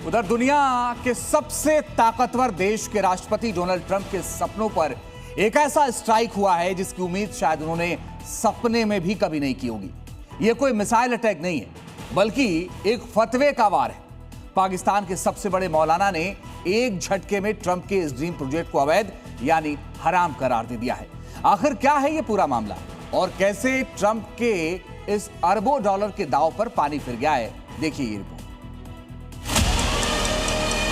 उधर दुनिया के सबसे ताकतवर देश के राष्ट्रपति डोनाल्ड ट्रंप के सपनों पर एक ऐसा स्ट्राइक हुआ है जिसकी उम्मीद शायद उन्होंने सपने में भी कभी नहीं की होगी। यह कोई मिसाइल अटैक नहीं है, बल्कि एक फतवे का वार है। पाकिस्तान के सबसे बड़े मौलाना ने एक झटके में ट्रंप के इस ड्रीम प्रोजेक्ट को अवैध यानी हराम करार दे दिया है। आखिर क्या है यह पूरा मामला और कैसे ट्रंप के इस अरबों डॉलर के दांव पर पानी फिर गया है, देखिए ये रिपोर्ट।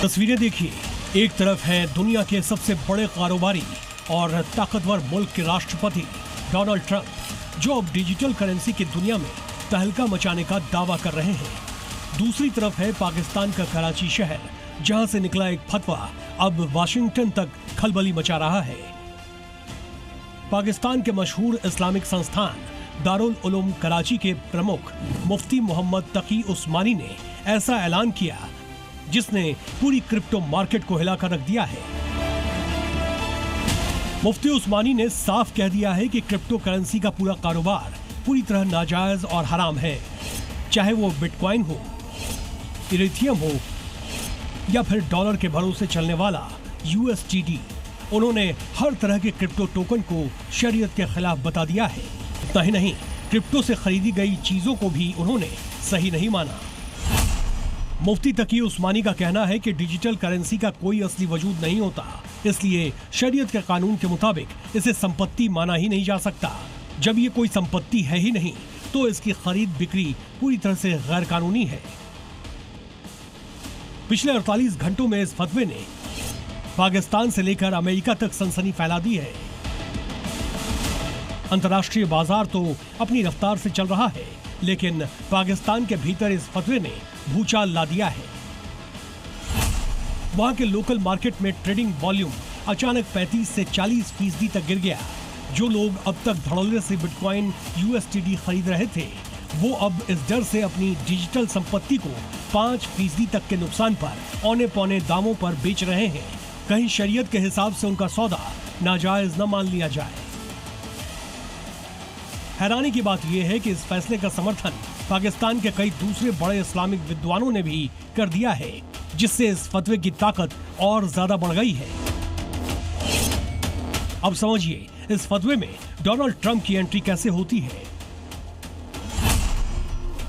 तस्वीरें देखिए, एक तरफ है दुनिया के सबसे बड़े कारोबारी और ताकतवर मुल्क के राष्ट्रपति डोनाल्ड ट्रंप, जो अब डिजिटल करेंसी की दुनिया में तहलका मचाने का दावा कर रहे हैं। दूसरी तरफ है पाकिस्तान का कराची शहर, जहां से निकला एक फतवा अब वाशिंगटन तक खलबली मचा रहा है। पाकिस्तान के मशहूर इस्लामिक संस्थान दारुल उलूम कराची के प्रमुख मुफ्ती मोहम्मद तकी उस्मानी ने ऐसा ऐलान किया जिसने पूरी क्रिप्टो मार्केट को हिलाकर रख दिया है। मुफ्ती उस्मानी ने साफ कह दिया है कि क्रिप्टो करेंसी का पूरा कारोबार पूरी तरह नाजायज और हराम है, चाहे वो बिटकॉइन हो, इथेरियम हो या फिर डॉलर के भरोसे चलने वाला USDT। उन्होंने हर तरह के क्रिप्टो टोकन को शरीयत के खिलाफ बता दिया है। इतना ही नहीं, क्रिप्टो से खरीदी गई चीजों को भी उन्होंने सही नहीं माना। मुफ्ती तकी उस्मानी का कहना है कि डिजिटल करेंसी का कोई असली वजूद नहीं होता, इसलिए शरीयत के कानून के मुताबिक इसे संपत्ति माना ही नहीं जा सकता। जब ये कोई संपत्ति है ही नहीं तो इसकी खरीद बिक्री पूरी तरह से गैर कानूनी है। पिछले 48 घंटों में इस फतवे ने पाकिस्तान से लेकर अमेरिका तक सनसनी फैला दी है। अंतर्राष्ट्रीय बाजार तो अपनी रफ्तार से चल रहा है, लेकिन पाकिस्तान के भीतर इस फतवे ने भूचाल ला दिया है। वहां के लोकल मार्केट में ट्रेडिंग वॉल्यूम अचानक 35 से 40% तक गिर गया। जो लोग अब तक धड़ल्ले से बिटकॉइन USDT खरीद रहे थे, वो अब इस डर से अपनी डिजिटल संपत्ति को 5% तक के नुकसान पर औने पौने दामों पर बेच रहे हैं, कहीं शरीयत के हिसाब से उनका सौदा नाजायज न मान लिया जाए। हैरानी की बात यह है कि इस फैसले का समर्थन पाकिस्तान के कई दूसरे बड़े इस्लामिक विद्वानों ने भी कर दिया है, जिससे इस फतवे की ताकत और ज्यादा बढ़ गई है। अब समझिए इस फतवे में डोनाल्ड ट्रंप की एंट्री कैसे होती है।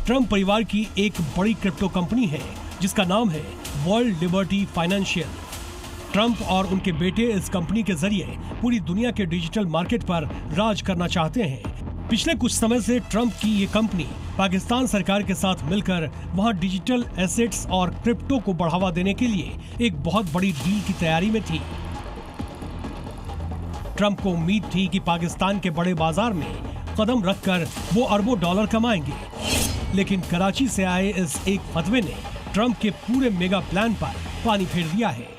ट्रंप परिवार की एक बड़ी क्रिप्टो कंपनी है जिसका नाम है वर्ल्ड लिबर्टी फाइनेंशियल। ट्रंप और उनके बेटे इस कंपनी के जरिए पूरी दुनिया के डिजिटल मार्केट पर राज करना चाहते हैं। पिछले कुछ समय से ट्रंप की ये कंपनी पाकिस्तान सरकार के साथ मिलकर वहां डिजिटल एसेट्स और क्रिप्टो को बढ़ावा देने के लिए एक बहुत बड़ी डील की तैयारी में थी। ट्रंप को उम्मीद थी कि पाकिस्तान के बड़े बाजार में कदम रखकर वो अरबों डॉलर कमाएंगे, लेकिन कराची से आए इस एक फतवे ने ट्रंप के पूरे मेगा प्लान पर पानी फेर दिया है।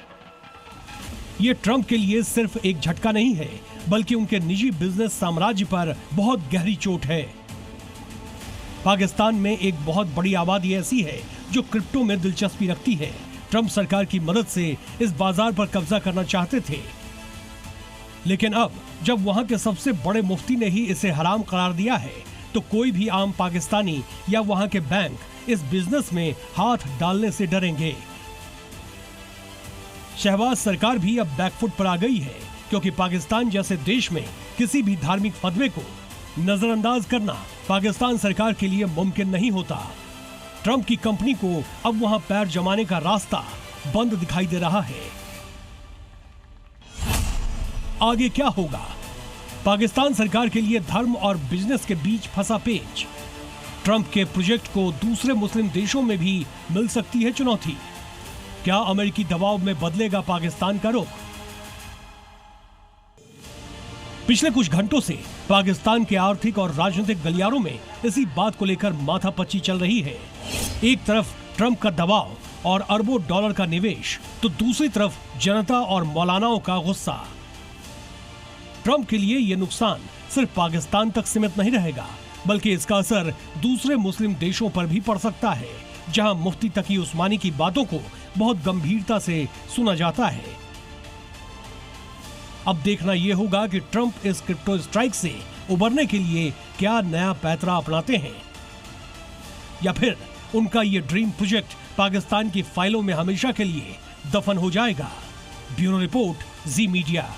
ये ट्रंप के लिए सिर्फ एक झटका नहीं है, बल्कि उनके निजी बिजनेस साम्राज्य पर बहुत गहरी चोट है। पाकिस्तान में एक बहुत बड़ी आबादी ऐसी है जो क्रिप्टो में दिलचस्पी रखती है। ट्रंप सरकार की मदद से इस बाजार पर कब्जा करना चाहते थे, लेकिन अब जब वहां के सबसे बड़े मुफ्ती ने ही इसे हराम करार दिया है, तो कोई भी आम पाकिस्तानी या वहां के बैंक इस बिजनेस में हाथ डालने से डरेंगे। शहबाज सरकार भी अब बैकफुट पर आ गई है, क्योंकि पाकिस्तान जैसे देश में किसी भी धार्मिक फतवे को नजरअंदाज करना पाकिस्तान सरकार के लिए मुमकिन नहीं होता। ट्रंप की कंपनी को अब वहां पैर जमाने का रास्ता बंद दिखाई दे रहा है। आगे क्या होगा? पाकिस्तान सरकार के लिए धर्म और बिजनेस के बीच फंसा पेच। ट्रंप के प्रोजेक्ट को दूसरे मुस्लिम देशों में भी मिल सकती है चुनौती। क्या अमेरिकी दबाव में बदलेगा पाकिस्तान का रुख? पिछले कुछ घंटों से पाकिस्तान के आर्थिक और राजनीतिक गलियारों में इसी बात को लेकर माथापच्ची चल रही है। एक तरफ ट्रंप का दबाव और अरबों डॉलर का निवेश, तो दूसरी तरफ जनता और मौलानाओं का गुस्सा। ट्रंप के लिए यह नुकसान सिर्फ पाकिस्तान तक सीमित नहीं रहेगा, बल्कि इसका असर दूसरे मुस्लिम देशों पर भी पड़ सकता है, जहां मुफ्ती तकी उस्मानी की बातों को बहुत गंभीरता से सुना जाता है। अब देखना यह होगा कि ट्रंप इस क्रिप्टो स्ट्राइक से उबरने के लिए क्या नया पैतरा अपनाते हैं, या फिर उनका ये ड्रीम प्रोजेक्ट पाकिस्तान की फाइलों में हमेशा के लिए दफन हो जाएगा। ब्यूरो रिपोर्ट, जी मीडिया।